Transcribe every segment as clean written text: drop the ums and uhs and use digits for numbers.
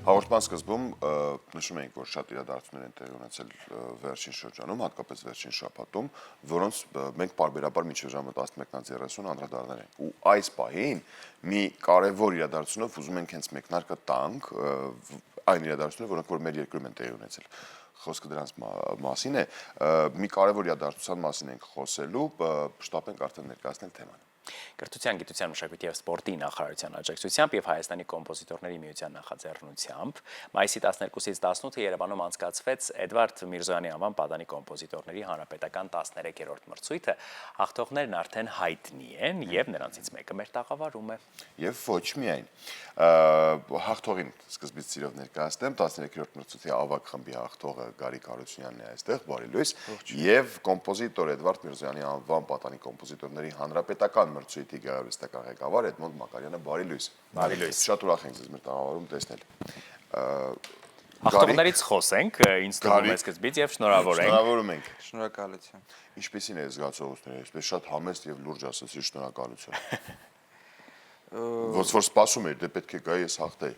Հաղորդման սկզբում նշում էինք, որ շատ իրադարձություններ են տեղի ունեցել վերջին շրջանում, հատկապես վերջին շաբաթում, որոնց մենք պարբերաբար մինչև ժամը 11:30 անդրադառնել ենք։ Ու այս պահին մի կարևոր իրադարձությունով ուզում ենք հենց մեկնարկը տանք այն իրադարձությունները, որոնք որ մեր երկրում են տեղի ունեցել։ Խոսքը դրանց մասին է, մի կարևոր իրադարձության մասին ենք խոսելու, շտապ ենք արդեն ներկայացնել թեման։ Կրթության, գիտության, մշակույթի և սպորտի նախարարության աջակցությամբ եւ Հայաստանի կոմպոզիտորների միության նախաձեռնությամբ մայիսի 12-ից 18-ը Երևանում անցկացվեց Էդվարդ Միրզոյանի անվան պատանի կոմպոզիտորների հանրապետական 13-րդ մրցույթը։ Հաղթողներն արդեն հայտնի են եւ նրանցից մեկը մեր տաղավարում է։ Եվ ոչ միայն հաղթողին սկզբից սիրով ներկայացնեմ 13-րդ մրցույթի ավագ խմբի հաղթողը Գարիկ Հարությունյանն է այստեղ, բարի լույս, եւ կոմպոզիտոր Էդվարդ Միրզոյանի անվան պատանի կոմպոզիտորների հանրապետական մրցույթի գեղարվեստական ղեկավար Էդմոնդ Մակարյանը, բարի լույս։ Բարի լույս։ Շատ ուրախ ենք ձեզ մեր տաղավարում տեսնել։ Հաղթողներից խոսենք, ինձ թվում է սկզբից եւ շնորհավորենք։ Շնորհավորում ենք։ Շնորհակալություն։ Ինչպեսին է զգացողությունները, այսպես շատ համեստ եւ լուրջ ասացի շնորհակալություն։ Ոնց որ սպասում եք, դե պետք է գայի ես հաղթեի։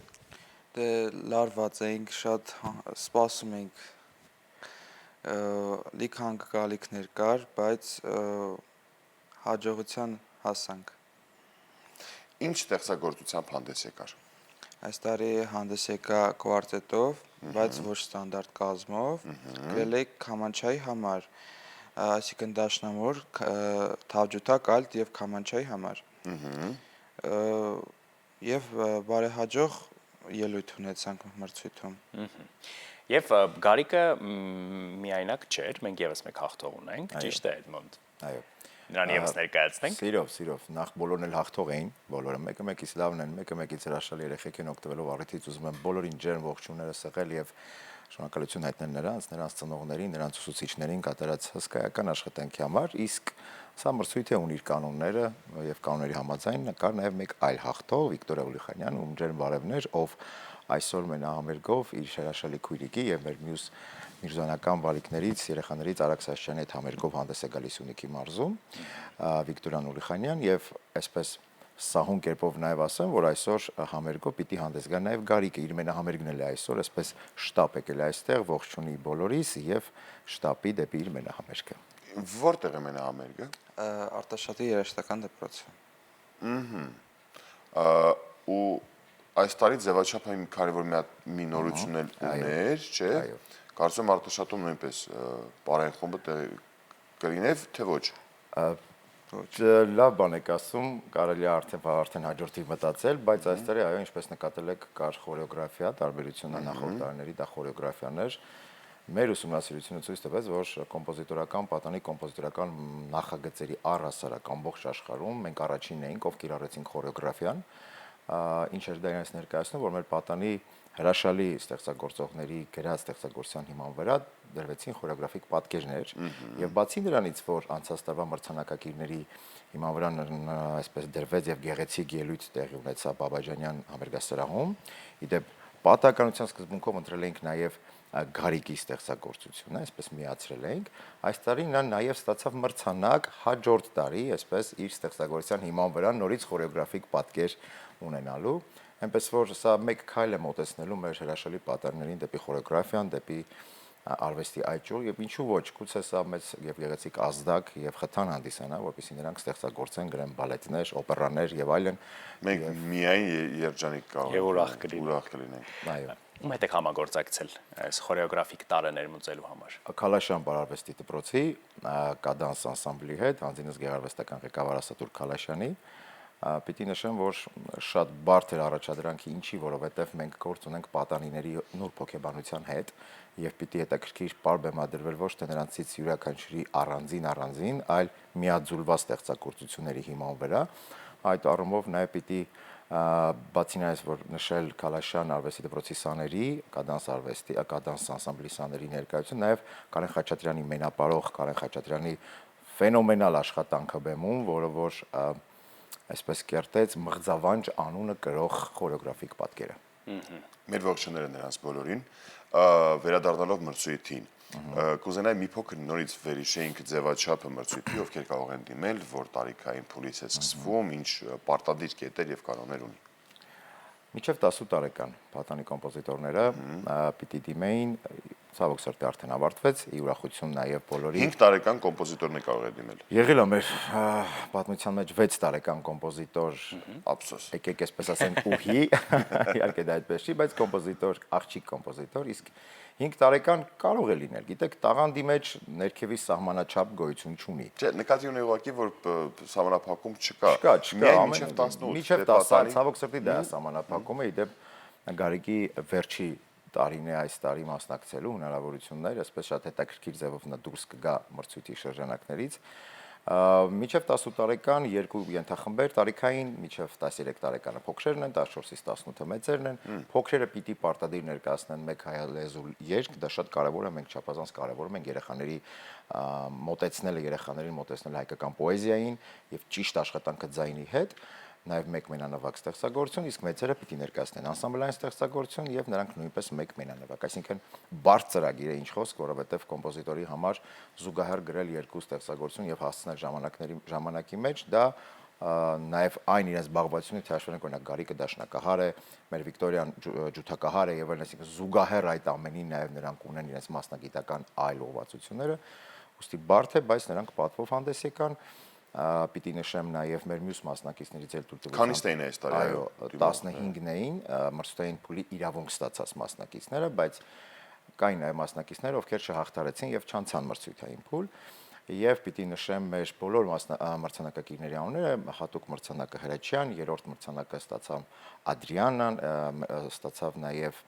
Դե լարված էինք, շատ սպասում էինք, լիք հանգալիքներ կար, բայց հաջողության հասանք։ Ինչ ստեղծագործությամբ հանդես եկար։ Այս տարի հանդես եկա կվարտետով, բայց ոչ ստանդարտ կազմով, գրել էի քամանչայի համար, այսինքն դաշնամուր, թավջութակ, ալտ եւ քամանչայի համար։ Եվ բարեհաջող ելույթ ունեցանք մրցույթում։ Եվ Գարիկը միայնակ չէր, մենք եւս մեկ հաղթող ունենք, ճիշտ է Էդմոնդ։ Այո։ Նրան եւս ներկայացնենք։ Սիրով, նախ բոլորն էլ հաղթող էին, բոլորը մեկը մեկից լավն են, մեկը մեկից հրաշալի երեխեք են օգտվելով առիթից, ուզում եմ բոլորին ջերմ ողջունները սեղել եւ շնորհակալություն հայտնել նրանց ծնողներին, նրանց ուսուցիչներին կատարած հսկայական աշխատանքի համար, իսկ սա մրցույթ է ունի իր կանոնները եւ կանոնների համաձայն կար նաեւ մեկ այլ հաղթող Վիկտորիա Ուլիխանյան, ում ջերմ բարևներ, ով այսօր մենահամերգով իր հրաշալի քույրիկի եւ մեր մյուս միրզոյանական բալիկներից, երեխաներից Արաքս Աշճյանի հետ համերգով հանդես է գալիս Սյունիքի մարզում, Վիկտորիան Ուլիխանյան եւ այսպես սահուն կերպով նաեւ ասեմ, որ այսօր համերգով պիտի հանդես գա նաեւ Գարիկը, իր մենահամերգն էլ է այսօր, այսպես շտապ եկել է այստեղ, ողջունի բոլորիս եւ շտապի դեպի իր մենահամերգը։ Որտեղ է մենահամերգը։ Արտաշատի երաժշտական դպրոցում։ Ու այս տարի ձևաչափը մի կարևոր մի նորություն էլ ուներ, չէ՞։ Կարծում եմ Արտաշատում նույնպես պարային խումբը կլիներ, թե ոչ։ Լավ բան եք ասում, կարելի է արդեն հաջորդիվ մտածել, բայց այս տարի այո, ինչպես նկատել եք, կար խորեոգրաֆիա, տարբերությունը նախորդ տարիների դա խորեոգրաֆիան էր։ Մեր ուսումնասիրությունը ցույց տվեց, որ կոմպոզիտորական պատանի կոմպոզիտորական նախագծերի առհասարակ ամբողջ աշխարհում մենք առաջինն էինք, ով կիրառեցինք խորեոգրաֆիան, ինչ էր դա իրենց ներկայացնում, որ մեր պատանի հրաշալի ստեղծագործողների գրած ստեղծագործության հիման վրա դրվեցին խորեոգրաֆիկ պատկերներ եւ բացի դրանից, որ անցած տարվա մրցանակակիրների հիման վրա այսպես դրվեց եւ գեղեցիկ ելույթ տեղի ունեցավ Բաբաջանյան համերգասրահում, իդեպ պատահականության սկզբունքով ընտրել էինք նաեւ Գարիկի ստեղծագործությունը, այսպես միացրել էինք, այս տարի նա նաեւ ստացավ մրցանակ հաջորդ տարի, այսպես իր ստեղծագործության հիման վրա նորից խորեոգրաֆիկ պատկեր ունենալու, այնպես որ սա մեկ քայլ է մոտեցնելու մեր հրաշալի պատաններին դեպի խորեոգրաֆիան, դեպի արվեստի այճուր եւ ինչու ոչ, գուցե սա մեծ եւ գեղեցիկ ազդակ եւ խթան հանդիսանա, որպեսզի նրանք ստեղծագործեն, գրեն բալետներ, օպերաներ եւ այլն։ Մենք միայն երջանիկ Եվ ուրախ կլինենք։ Այո։ Ում հետ եք համագործակցել այս խորեոգրաֆիկ տարը ներմուծելու համար։ Քալաշյան բարարվեստի դպրոցի կադանս անսամբլի հետ, հանձինս գեղարվեստական ղեկավար Ասատուր Քալաշյանի, պիտի նշեմ, որ շատ բարդ էր առաջադրանքի, ինչի, որովհետև մենք գործ ունենք պատանիների նուրբ հոգեբանության հետ եւ պիտի հետաքրքիր պար բեմադրվել ոչ թե նրանցից յուրաքանչյուրի առանձին, այլ միաձուլված ստեղծագործությունների հիման վրա։ Այդ առումով նաեւ պիտի բացի նայած, որ նշել Քալաշյան արվեստի դպրոցի սաների, կադանս անսամբլի սաների ներկայություն, նաեւ Կարեն Խաչատրյանի մենապարող Կարեն Խաչատրյանի ֆենոմենալ աշխատանքը բեմում, որը որ այսպես կերտեց մղձավանջ անունը կրող խորեոգրաֆիկ պատկերը։ Մեր ողջունները նրանց բոլորին, վերադառնալով մրցույթին, կուզենայի մի փոքր նորից վերհիշեինք ձևաչափը մրցույթի, ովքեր կարող են դիմել, որ տարիքային փուլից է սկսվում, ինչ պարտադիր կետեր եւ կանոններ ունի։ Մինչև 18 տարեկան պատանի կոմպոզիտորները պիտի դիմեին, ցավոք սրտի արդեն ավարտվեց, ի ուրախություն նաև բոլորի 5 տարեկան կոմպոզիտորն է կարող է դիմել։ Եղել է մեր պատմության մեջ 6 տարեկան կոմպոզիտոր, Ափսոս։ եկեք այսպես ասեն ուհի, իհարկե դա այդպես չի, բայց կոմպոզիտոր, աղջիկ կոմպոզիտոր, իսկ 5 տարեկան կարող է լինել, գիտեք, տաղանդի մեջ ներքևի սահմանաչափ գոյություն չունի։ Չէ, նկատի ունի ուղղակի, որ սահմանափակում չկա։ Չկա, Մինչև 18։ Մինչև 10, ցավոք սրտի դա է սահմանափակումը, իդեպ Գարիկի վերջի տարին է այս տարի մասնակցելու հնարավորություններ, այսպես շատ հետաքրքիր ձևով նա դուրս կգա մրցույթի շրջանակներից։ Մինչև 18 տարեկան երկու ենթախմբեր, տարիքային մինչև 13 տարեկանը փոքրերն են, 14-ից 18-ը մեծերն են։ Փոքրերը պիտի պարտադիր ներկայացնեն մեկ հայալեզու երգ, դա շատ կարևոր է, մենք չափազանց կարևորում ենք երեխաների երեխաներին մոտեցնել հայկական պոեզիային եւ ճիշտ աշխատանքը ձայնի հետ։ Նաև մեկ մենանվագ ստեղծագործություն, իսկ մեծերը պիտի ներկայացնեն անսամբլային ստեղծագործություն եւ նրանք նույնպես մեկ մենանվագ, այսինքն բարդ ծրագիր է ինչ խոսք, որովհետեւ կոմպոզիտորի համար զուգահեռ գրել երկու ստեղծագործություն եւ հասցնել ժամանակի մեջ դա նաև այն իրենց զբաղվածությունը թե հաշվենք օրինակ Գարիկը դաշնակահար է, մեր Վիկտորիան ջութակահար է եւ այլն, այսինքն զուգահեռ այդ ամենին նաև նրանք ունեն իրենց մասնագիտական այլ ուղղվածությունները, ուստի բարդ է, բայց նրանք պատվով հանդես եկան, պիտի նշեմ նաև մեր մյուս մասնակիցներից էլ դուր տվեցան։ Քանիստ էին այս տարի, այո, 15-ն էին մրցութային փուլի իրավունք ստացած մասնակիցները, բայց կային նաև մասնակիցներ, ովքեր չհաղթարեցին եւ չանցան մրցութային փուլ։ Եվ պիտի նշեմ մեր բոլոր մրցանակակիրների անունները, հատուկ մրցանակը Հրաչյան, երրորդ մրցանակը ստացավ Ադրիանան, ստացավ նաև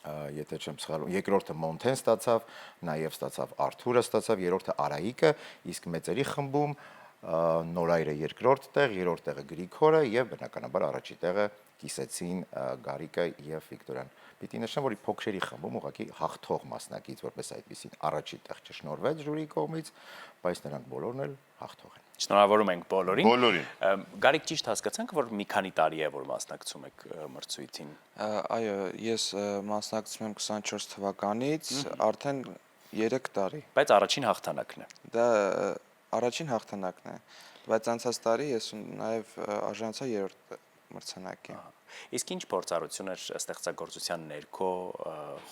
եթե չեմ սխալվում, երկրորդը Մոնթեն ստացավ, նաև ստացավ Արթուրը ստացավ, երրորդը Արայիկը, իսկ մեծերի խմբում Նորայրը երկրորդ տեղ, երրորդ տեղը Գրիգորը եւ բնականաբար առաջի տեղը կիսեցին Գարիկը եւ Վիկտորիան։ Պիտի նշեմ, որ փոքրերի խմբում ուղղակի հաղթող մասնակից որպես այդպեսին առաջի տեղ չշնորհվեց ժյուրիի կողմից, բայց նրանք բոլորն էլ հաղթող են։ Շնորհավորում ենք բոլորին։ Բոլորին։ Գարիկ ճիշտ հասկացանք, որ մի քանի տարի է, որ մասնակցում եք մրցույթին։ Այո, ես մասնակցում եմ 24 թվականից, արդեն 3 տարի։ Բայց առաջին հաղթանակն է։ Դա առաջին հաղթանակն է, բայց անցած տարի ես նաև արժանացա երրորդ մրցանակին։ Իսկ ինչ փորձառություն էր ստեղծագործության ներքո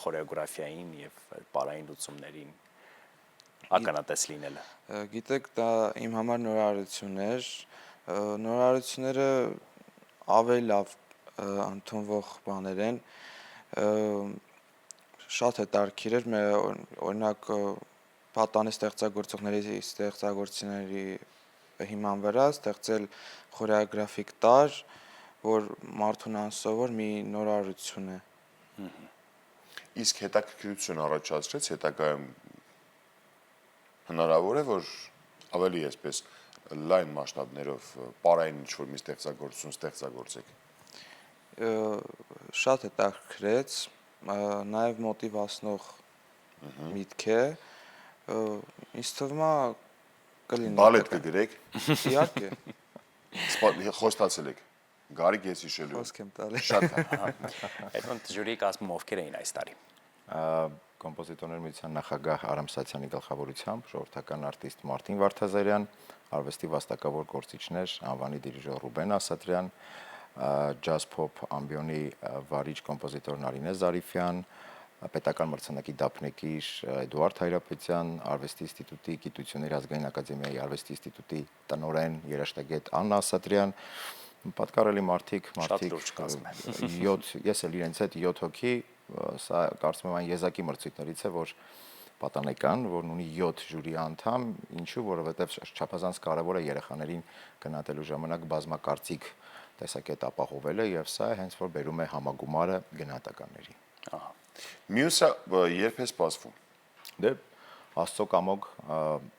խորեոգրաֆիային եւ պարային լուծումներին ականատես լինելը։ Գիտեք, դա իմ համար նորարարություն էր։ Նորարարությունները ավելի լավ ընդունվող բաներ են։ Շատ հետաքրքիր էր, օրինակ պատանի ստեղծագործությունների հիման վրա ստեղծել խորեոգրաֆիկ տարր, որ մարդուն անսովոր մի նորարարություն է։ Իսկ հետաքրքրություն առաջացրեց հետագայում հնարավոր է, որ ավելի այսպես լայն մասշտաբներով պարային ինչ-որ մի ստեղծագործություն ստեղծագործեք։ Շատ հետաքրքրեց, նաև մոտիվացնող միտք է, ինձ թվում է կլինի։ Բալետ կգրեք, Իհարկե, խոստացել եք։ Գարիկ ես հիշելու։ խոսք եմ տալի։ Շատ Այդ ժյուրիի կազմում ովքեր էին այս տարի։ Կոմպոզիտորների միության նախագահ Արամ Սացյանի գլխավորությամբ ժողովրդական արտիստ Մարտին Վարդազարյան, արվեստի վաստակավոր գործիչներ անվանի դիրիժոր Ռուբեն Ասատրյան, ջազ փոփ ամբիոնի վարիչ կոմպոզիտոր Նարինե Զարիֆյան, պետական մրցանակի դափնեկիր Էդուարդ Հայրապետյան, արվեստի ինստիտուտի գիտությունների ազգային ակադեմիայի արվեստի ինստիտուտի տնօրեն երաժշտագետ Աննա Ասատրյան, պատկառելի մարդիկ 7, ես էլ իրենց հետ 7 հոգի, սա կարծում եմ այն եզակի մրցույթներից է, որ պատանեկան, որն ունի 7 ժյուրի անդամ, ինչու, որովհետև չափազանց կարևոր է երեխաներին գնահատելու ժամանակ բազմակարծիք տեսակետ ապահովելը եւ սա հենց որ բերում է համագումարը գնահատականների։ Ահա։ Մյուսը երբ է սպասվում։ Դե Աստծո կամոք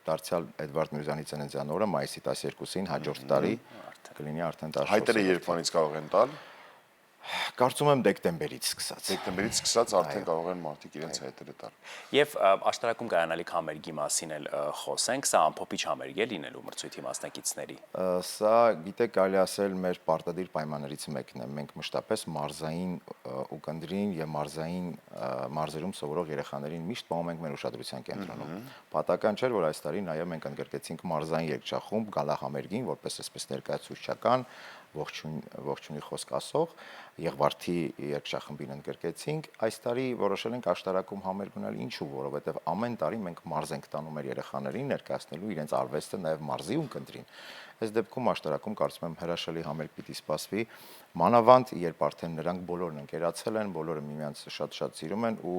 դարձյալ Էդվարդ Միրզյանի ծննդյան օրը մայիսի 12-ին հաջորդ տարի կլինի արդեն 14։ Հայտերը երբանից կարող են տալ։ Կարծում եմ դեկտեմբերից սկսած։ Դեկտեմբերից սկսած արդեն կարող են մարդիկ իրենց հայտերը տալ։ Եվ աշտարակում կայանալիք համերգի մասին էլ խոսենք, սա ամփոփիչ համերգ է լինելու մրցույթի մասնակիցների։ Սա գիտեք կարելի ասել մեր պարտադիր պայմաններից մեկն է։ Մենք մշտապես մարզային ուկնդրին եւ մարզերում սովորող երեխաներին միշտ պահում ենք մեր ուշադրության կենտրոնում։ Պատահական չէր, որ այս տարի նաեւ մենք ընդգրկեցինք մարզային երգչախումբ գալա համերգին, որպես այսպես ներկայացուցչական ողջունի խոսք ասող Եղվարդի երգչախմբին ընդգրկեցինք, այս տարի որոշել ենք աշտարակում համեր գնել, ինչու, որովհետև ամեն տարի մենք մարզ ենք տանում մեր երեխաներին ներկայացնելու իրենց արվեստը նաև մարզի ունկնդրին։ Այս դեպքում աշտարակում կարծում եմ հրաշալի համեր պիտի սպասվի, մանավանդ երբ արդեն նրանք բոլորն ընկերացել են, բոլորը միմյանց շատ-շատ սիրում են ու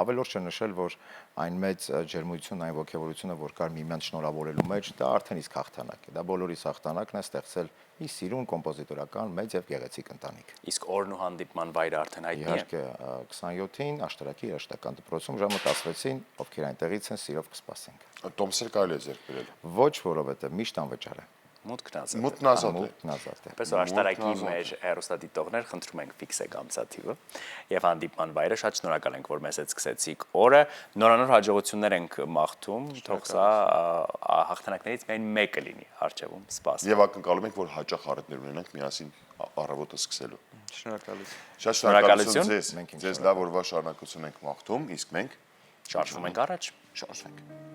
ավելորդ չէ նշել, որ այն մեծ ջերմությունն, այն ոգևորությունը, որ կար միմյանց շնորհավորելու մեջ, դա արդեն իսկ հաղթանակ է։ Դա բոլորիս հաղթանակն է ստեղծել մի սիրուն կոմպոզիտորական մեծ եւ գեղեցիկ ընտանիք։ Իսկ օրն ու հանդիպման վայրը արդեն հայտնի է։ Իհարկե 27-ին աշտարակի երաժշտական դպրոցում ժամը 16-ին, ովքեր այնտեղից են, սիրով կսպասենք։ Տոմսեր կարելի է ձեռք բերել։ Ոչ, որովհետեւ միշտ անվճար է։ Մուտքն ազատ է։ Մուտքն ազատ է։ Մուտքն ազատ է։ Պես որ աշտարակի մեր հեռուստադիտողներ խնդրում ենք ֆիքսեք ամսաթիվը եւ հանդիպման վայրը շատ շնորհակալ ենք, որ մեզ հետ սկսեցիք օրը։ Նորանոր հաջողություններ ենք մաղթում, թող սա հաղթանակներից միայն մեկը լինի արժևում սպասում։ Եվ ակնկալում ենք, որ հաճախ առիթներ ունենանք միասին առավոտը սկսելու։ Շնորհակալություն։ Շատ Շնորհակալություն։ շնորհակալություն ձեզ։ Ձեզ լավ օրվա շարունակություն ենք մաղթում, իսկ մենք Շարժվում ենք առաջ։ շարժվենք։